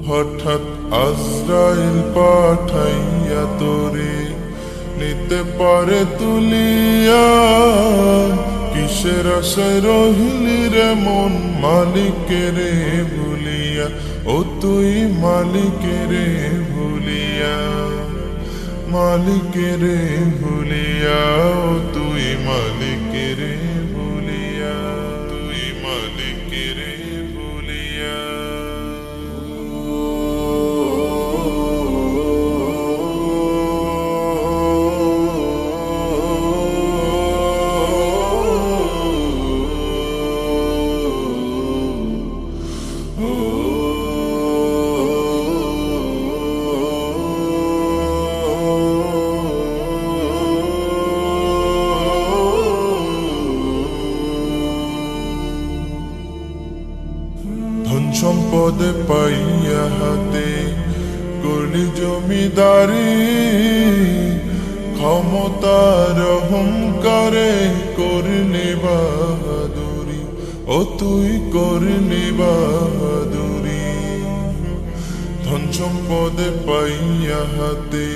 হঠাৎ আজরাইল পাঠাইয়া তোরে নিতে পারে তুলিয়া। কিসের আশায় রহিলি রে মন মালিকেরে ভুলিয়া, ও তুই মালিকেরে ভুলিয়া, মালিকেরে ভুলিয়া, ও তুই মালিকেরে ভুলিয়া, তুই মালিকেরে ভুলিয়া। ধন সম্পদে পাইয়া হাতে করলি জমিদারি, ক্ষমতার অহংকারে করলি বাহাদুরি, ও তুই করলি বাহাদুরি। ধন সম্পদে পাইয়া হাতে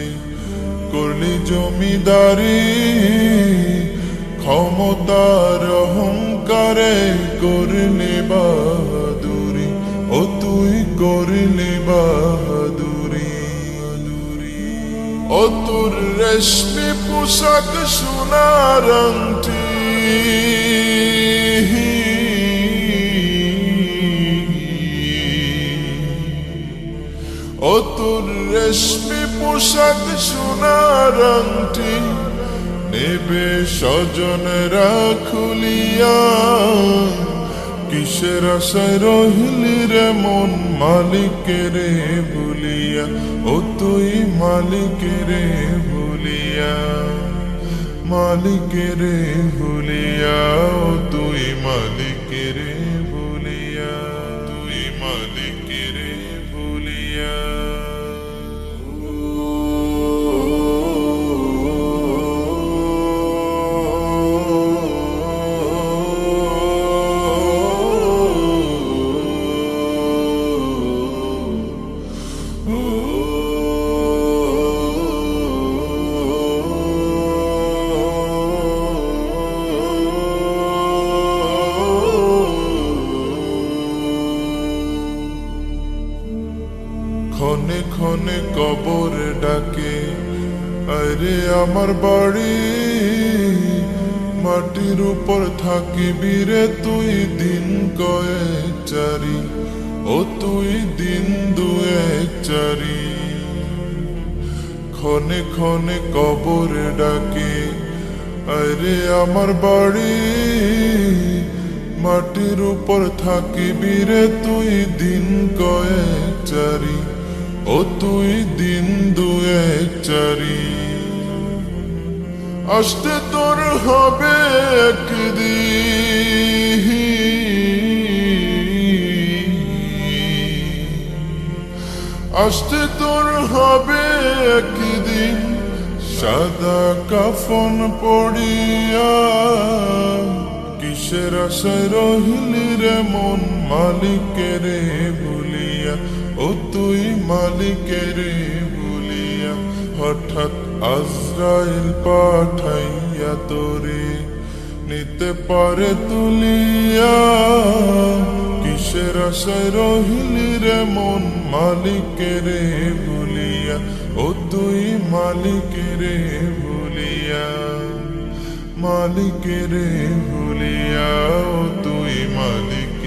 করলি জমিদারি, ক্ষমতার অহংকারে করলি বাহাদুরি, ও তুই করলি বাহাদুরি। ও তোর রেশমি পোশাক সোনার আংটি, ও তোর রেশমি পোশাক সোনার আংটি নেবে স্বজনেরা খুলিয়া। কিসের আশায় রহিলি রে মন মালিকেরে ভুলিয়া, ও তুই মালিকেরে ভুলিয়া, মালিকেরে ভুলিয়া, ও তুই মালিকেরে ভুলিয়া, তুই মালিকেরে ভুলিয়া। ক্ষণে ক্ষণে কবর ডাকে, আরে আমার বাড়ি মাটির উপর থাকিবি রে তুই দিন কয়েক চারি, ও তুই দিন দুয়েক চারি। ক্ষণে ক্ষণে কবর ডাকে, আরে আমার বাড়ি মাটির উপর থাকিবি রে তুই দিন কয়েক চারি, ও তুই দিন দুয়েক চারি। আসতে তোর হবে একদিন, আসতে তোর হবে একদিন সাদা কাফন পড়িয়া। কিসের আশায় রহিলি রে মন মালিকেরে ভুলিয়া, ও তুই মালিকেরে ভুলিয়া। হঠাৎ আজরাইল পাঠাইয়া তোরে নিতে পারে তুলিয়া। কিসের আশায় রহিলি রে মন মালিকেরে ভুলিয়া, ও তুই মালিকেরে ভুলিয়া, মালিকেরে ভুলিয়া, ও তুই মালিক